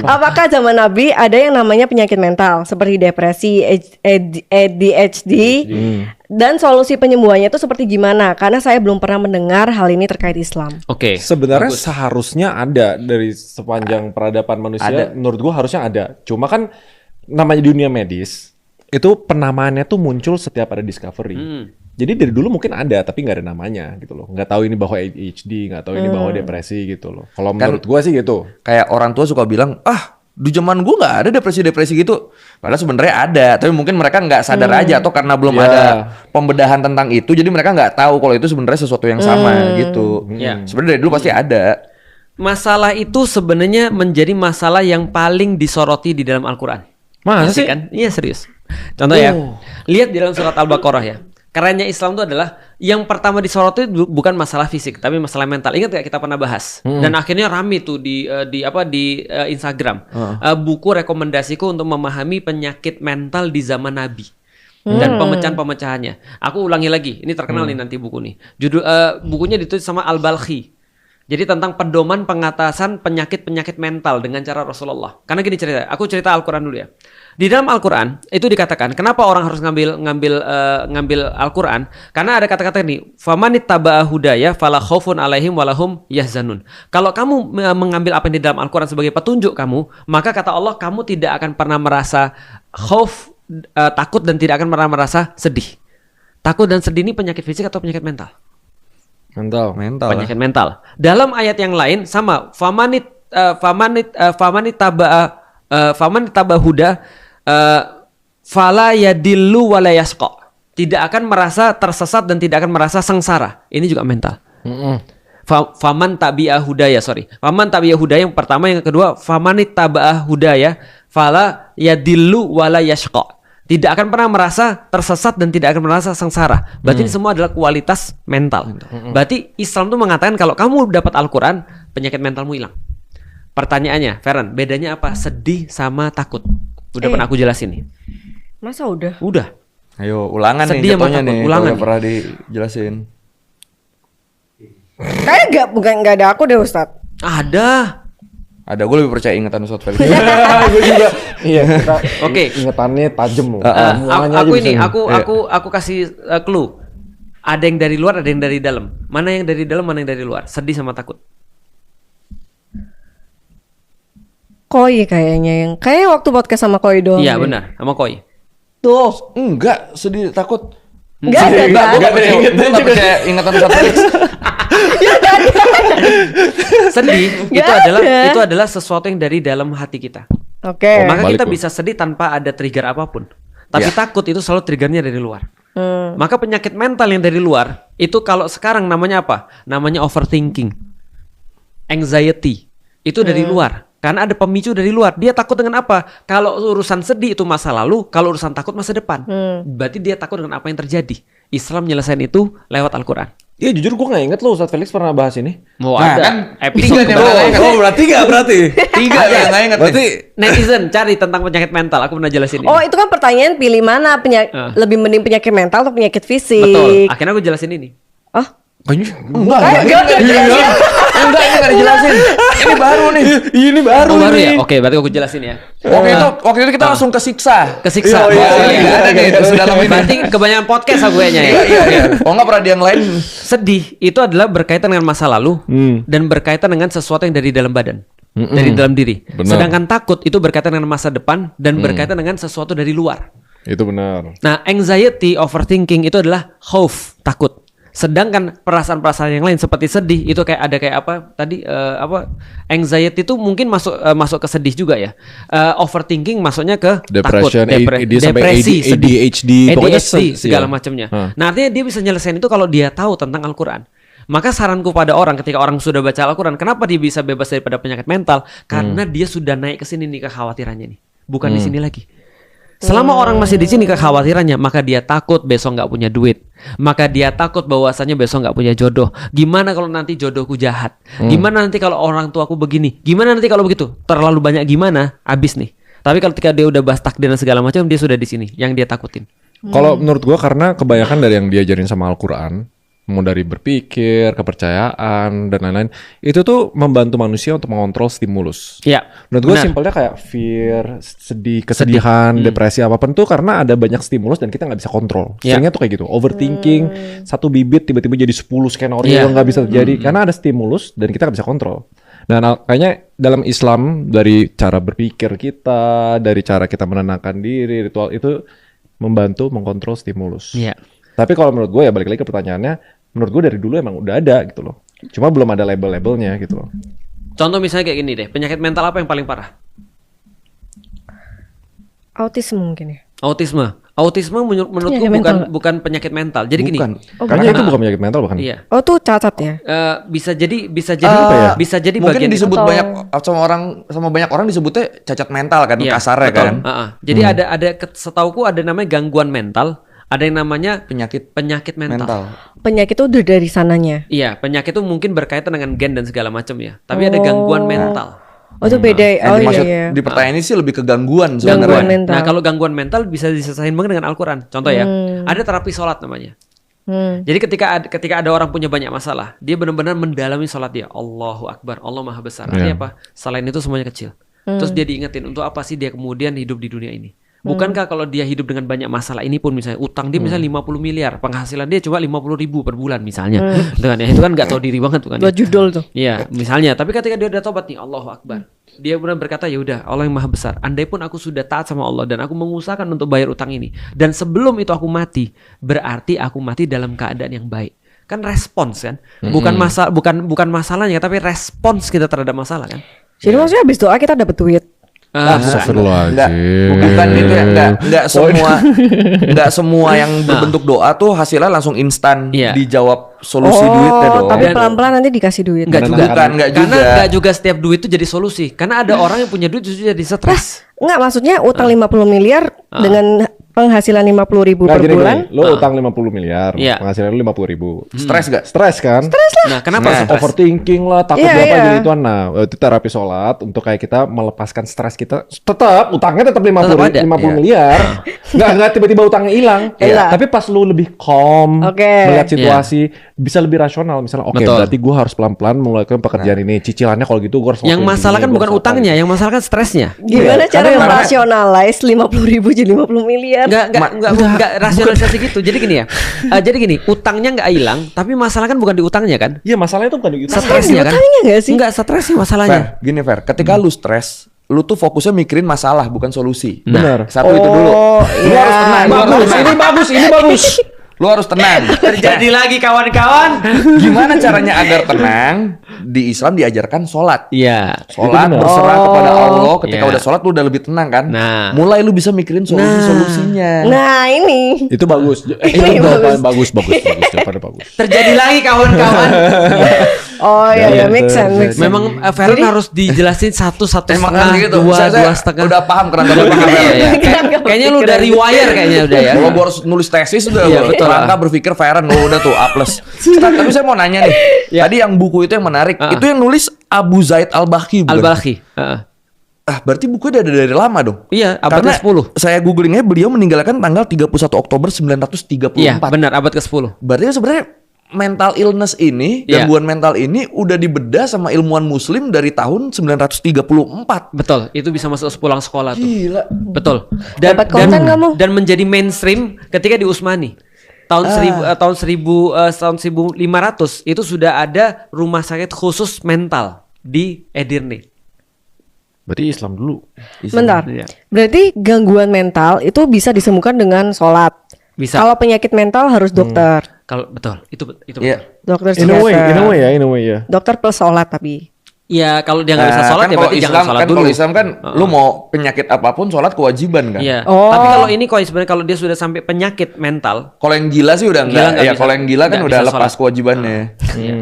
Apakah zaman Nabi ada yang namanya penyakit mental seperti depresi, ADHD, dan solusi penyembuhannya itu seperti gimana? Karena saya belum pernah mendengar hal ini terkait Islam. Oke. Sebenarnya Bagus. seharusnya ada dari sepanjang peradaban manusia. Menurut gua harusnya ada. Cuma kan namanya dunia medis itu penamaannya tuh muncul setiap ada discovery. Jadi dari dulu mungkin ada tapi nggak ada namanya gitu loh. Nggak tahu ini bahwa ADHD, nggak tahu ini bahwa depresi gitu loh. Kalau menurut gua sih gitu. Kayak orang tua suka bilang, di zaman gue nggak ada depresi-depresi gitu. Padahal sebenarnya ada, tapi mungkin mereka nggak sadar aja atau karena belum ada pembedahan tentang itu, jadi mereka nggak tahu kalau itu sebenarnya sesuatu yang sama gitu. Sebenarnya dari dulu pasti ada. Masalah itu sebenarnya menjadi masalah yang paling disoroti di dalam Al-Quran. Masa sih? Kan? Iya serius. Contoh ya, lihat di dalam surat Al-Baqarah ya. Kerennya Islam itu adalah yang pertama disoroti bukan masalah fisik, tapi masalah mental. Ingat gak kita pernah bahas? Dan akhirnya rame tuh di Instagram. Buku rekomendasiku untuk memahami penyakit mental di zaman Nabi. Dan pemecahan-pemecahannya. Aku ulangi lagi, ini terkenal nih nanti buku nih. Judul bukunya ditulis sama Al-Balkhi. Jadi tentang pedoman pengatasan penyakit-penyakit mental dengan cara Rasulullah. Karena gini cerita, aku cerita Al-Quran dulu ya. Di dalam Al-Quran itu dikatakan, kenapa orang harus ngambil Al-Quran? Karena ada kata-kata ini, famanit taba'a hudaya fala khaufun alaihim walahum yahzanun. Kalau kamu mengambil apa yang di dalam Al-Quran sebagai petunjuk kamu, maka kata Allah, kamu tidak akan pernah merasa khauf, takut dan tidak akan pernah merasa sedih. Takut dan sedih ini penyakit fisik atau penyakit mental? Mental. Penyakit mental. Dalam ayat yang lain sama, famanit taba'a huda fala yadillu wala yasqa. Tidak akan merasa tersesat dan tidak akan merasa sengsara. Ini juga mental. Faman tabi'a hudaya, Faman tabi'a hudaya yang pertama, yang kedua famanit taba'a hudaya fala yadillu wala yasqa. Tidak akan pernah merasa tersesat dan tidak akan merasa sengsara. Berarti ini semua adalah kualitas mental. Berarti Islam tuh mengatakan kalau kamu dapat Al-Quran, penyakit mentalmu hilang. Pertanyaannya, Feren, bedanya apa? Sedih sama takut. Udah pernah aku jelasin nih. Masa udah? Udah. Ayo ulangan Sedih nih sama jatuhnya takut, nih. ulangan Kalau nih. pernah dijelasin. Kayaknya nggak ada aku deh Ustadz. Ada. Ada, gue lebih percaya ingatan Ustadz Felix. Gue juga. Iya, kita Oke. ingetannya tajem loh. Aku kasih clue. Ada yang dari luar, ada yang dari dalam. Mana yang dari dalam, mana yang dari luar? Sedih sama takut. Koi kayaknya waktu podcast sama Koi doang. Iya benar, sama Koi. Tuh. Enggak, sedih takut. Nggak ada kan? Gue gak percaya ingatan Ustadz Felix. Sedih itu adalah sesuatu yang dari dalam hati kita. Oke. Maka balik kita loh. bisa sedih tanpa ada trigger apapun. Tapi takut itu selalu triggernya dari luar. Maka penyakit mental yang dari luar itu kalau sekarang namanya apa? Namanya overthinking, anxiety. Itu dari luar. Karena ada pemicu dari luar. Dia takut dengan apa? Kalau urusan sedih itu masa lalu, kalau urusan takut masa depan. Berarti dia takut dengan apa yang terjadi. Islam nyelesain itu lewat Al-Quran. Iya jujur gue gak inget loh Ustadz Felix pernah bahas ini. Mau Nah, ada kan episode tiga nih, Oh berarti gak berarti? Tiga nih yang gak inget Berarti nih. netizen cari tentang penyakit mental. Aku pernah jelasin ini. Oh itu kan pertanyaan pilih mana lebih mending penyakit mental atau penyakit fisik? Betul. Akhirnya aku jelasin ini. Oh. Enggak Enggak, ini gak dijelasin. Ini baru nih. Ini baru Oh, baru nih. ya? Oke, berarti aku jelasin ya. Waktu itu kita langsung kesiksa. Kesiksa. Iya, Iya, ada kayak itu dalam ini. Berarti kebanyakan podcast aku kayaknya ya. Iya. Oh enggak pernah di yang lain. Sedih itu adalah berkaitan dengan masa lalu dan berkaitan dengan sesuatu yang dari dalam badan. Dari dalam diri. Benar. Sedangkan takut itu berkaitan dengan masa depan dan berkaitan dengan sesuatu dari luar. Itu benar. Nah, anxiety, overthinking itu adalah khauf, takut. Sedangkan perasaan-perasaan yang lain seperti sedih itu kayak apa tadi anxiety itu mungkin masuk ke sedih juga ya. Overthinking masuknya ke Depression, takut, dia sampai depresi, sedih, ADHD, pokoknya segala macamnya. Nah, artinya dia bisa nyelesain itu kalau dia tahu tentang Al-Quran. Maka saranku pada orang ketika orang sudah baca Al-Quran, kenapa dia bisa bebas daripada penyakit mental? Karena dia sudah naik ke sini nih kekhawatirannya nih, bukan di sini lagi. Selama orang masih di sini kekhawatirannya, maka dia takut besok nggak punya duit, maka dia takut bahwasanya besok nggak punya jodoh. Gimana kalau nanti jodohku jahat? Gimana nanti kalau orang tuaku begini? Gimana nanti kalau begitu? Terlalu banyak gimana? Abis nih. Tapi kalau ketika dia udah bahas takdir dan segala macam, dia sudah di sini. Yang dia takutin. Kalau menurut gua karena kebanyakan dari yang diajarin sama Al-Quran mau dari berpikir, kepercayaan dan lain-lain. Itu tuh membantu manusia untuk mengontrol stimulus. Iya. Menurut gue benar. simpelnya kayak fear, sedih, kesedihan, depresi apapun tuh karena ada banyak stimulus dan kita nggak bisa kontrol. Iya. Seringnya tuh kayak gitu, overthinking, satu bibit tiba-tiba jadi 10 skenario Iya. yang nggak bisa terjadi karena ada stimulus dan kita nggak bisa kontrol. Dan kayaknya dalam Islam dari cara berpikir kita, dari cara kita menenangkan diri, ritual itu membantu mengkontrol stimulus. Iya. Tapi kalau menurut gue ya balik lagi ke pertanyaannya, menurut gue dari dulu emang udah ada gitu loh. Cuma belum ada label-labelnya gitu loh. Contoh misalnya kayak gini deh, penyakit mental apa yang paling parah? Autisme mungkin ya. Autisme menurutku Penyakit mental. bukan penyakit mental. Jadi gini. Bukan. Kayaknya itu bukan penyakit mental bukan? Iya. Oh tuh cacat ya. Bisa jadi apa ya? Mungkin bagian disebut Atau- banyak sama banyak orang disebutnya cacat mental kan, Iya, kasarnya betul. kan. Jadi ada setauku ada namanya gangguan mental, ada yang namanya Penyakit penyakit mental. Penyakit itu udah dari sananya. Iya, penyakit itu mungkin berkaitan dengan gen dan segala macam ya. Tapi ada gangguan mental. Oh itu beda. Yang Oh iya dimaksud iya. di pertanyaan ini sih lebih ke gangguan Gangguan sebenarnya. mental. Nah, kalau gangguan mental bisa diselesain banget dengan Al-Qur'an. Contoh ya, ada terapi sholat namanya. Jadi ketika ada orang punya banyak masalah, dia benar-benar mendalami sholat dia. Allahu Akbar, Allah Maha Besar. Artinya apa? Selain itu semuanya kecil. Terus dia diingetin untuk apa sih dia kemudian hidup di dunia ini. Bukankah kalau dia hidup dengan banyak masalah ini pun misalnya utang dia misalnya 50 miliar, penghasilan dia cuma 50.000 per bulan misalnya. Itu kan nggak tahu diri banget tuh kan. Buat judul tuh. Iya, misalnya. Tapi ketika dia udah tobat nih, Allahu Akbar. Dia benar berkata, ya udah, Allah yang Maha Besar. Andai pun aku sudah taat sama Allah dan aku mengusahakan untuk bayar utang ini, dan sebelum itu aku mati, berarti aku mati dalam keadaan yang baik. Kan respons kan? Bukan masalahnya, tapi respons kita terhadap masalah kan? Jadi maksudnya habis doa kita dapat duit. Astagfirullahaladzim. Bukan itu ya, enggak semua yang berbentuk doa tuh hasilnya langsung instan Iya. dijawab solusi duitnya dong. Tapi Dan- pelan-pelan nanti dikasih duit. Enggak juga. Enggak Karena juga. enggak juga setiap duit itu jadi solusi. Karena ada orang yang punya duit justru jadi stres. Enggak, maksudnya utang 50 miliar dengan penghasilan 50.000 per bulan. Lo utang 50 miliar, Iya. penghasilan lo 50.000. Stres gak? Stres kan? Nah, kenapa Nah. stres? Overthinking lah, takut Iya, dia apa iya. jadi ituan. Nah, itu terapi sholat untuk kayak kita melepaskan stres kita. Tetap utangnya tetap 50 Tetap ada. 50 Iya. miliar. Nggak tiba-tiba utangnya hilang. Iya. Tapi pas lu lebih calm, Oke. melihat situasi, bisa lebih rasional. Misalnya, oke, Betul. berarti gue harus pelan-pelan melakukan pekerjaan ini. Cicilannya kalau gitu gue harus. Yang lakuin masalah gini, kan gua bukan harus utangnya, lakuin. yang masalah kan stresnya. Gimana Iya, cara karena- merasionalize 50.000 jadi 50 miliar? Enggak rasionalisasi gitu. Jadi gini ya. Jadi gini, utangnya enggak hilang, tapi masalah kan bukan di utangnya kan? Iya, masalahnya tuh bukan di utang. Stresnya kan? utangnya nggak sih? Enggak, stresnya masalahnya. Gini Fer, ketika lu stres, lu tuh fokusnya mikirin masalah bukan solusi. Benar. Satu itu dulu. Oh, Lu iya. harus tenang. Lu harus Bagus, tenang. ini bagus, ini bagus. Lu harus tenang. Terjadi lagi kawan-kawan. Gimana caranya agar tenang? Di Islam diajarkan sholat. Iya. Sholat benar. berserah kepada Allah. Ketika Iya. udah sholat lu udah lebih tenang kan? Nah. Mulai lu bisa mikirin solusinya. Nah ini. Itu bagus. Ini Bagus. Jawabannya bagus. Terjadi lagi kawan-kawan. Oh iya, Iya, make sense, make sense. Memang Feren harus dijelasin satu Emang setengah, kan gitu. dua setengah. Udah paham kerangka Udah paham, berpikir. iya, iya. Kerangka Kayaknya lu berpikir dari aja. wire kayaknya udah ya. Kalau gua harus nulis tesis udah Iya, gua betul. kerangka berpikir Feren udah tuh A+. Tapi saya mau nanya nih. Tadi yang buku itu yang menarik. Itu yang nulis Abu Zaid Al-Baqi bukan? Al-Balkhi. Heeh. Berarti bukunya udah dari lama dong. Iya, abad Karena ke-10. saya googlingnya beliau meninggalkan tanggal 31 Oktober 1934. Iya, benar abad ke-10. Berarti sebenarnya mental illness ini, Iya. gangguan mental ini udah dibedah sama ilmuwan muslim dari tahun 934. Betul, itu bisa masuk pulang sekolah tuh. Gila. Betul. Dapat konten kamu? Dan menjadi mainstream ketika di Utsmani. Tahun 1500 itu sudah ada rumah sakit khusus mental di Edirne. Berarti Islam dulu. Bentar. Iya. Berarti gangguan mental itu bisa disembuhkan dengan sholat. Bisa. Kalau penyakit mental harus dokter. Kalau betul, itu Iya. betul. Dokter In a way psikiater. ya. Dokter plus sholat tapi. Iya, kalau dia nggak bisa sholat kan ya kalau berarti Islam jangan sholat kan dulu. kalau Islam kan lu mau penyakit apapun sholat kewajiban kan. Iya. Oh. Tapi kalau ini sebenarnya kalau dia sudah sampai penyakit mental, Kalau yang gila sih udah Gila enggak. nggak Ya bisa- kalau yang gila kan nggak udah bisa lepas sholat. kewajibannya. iya.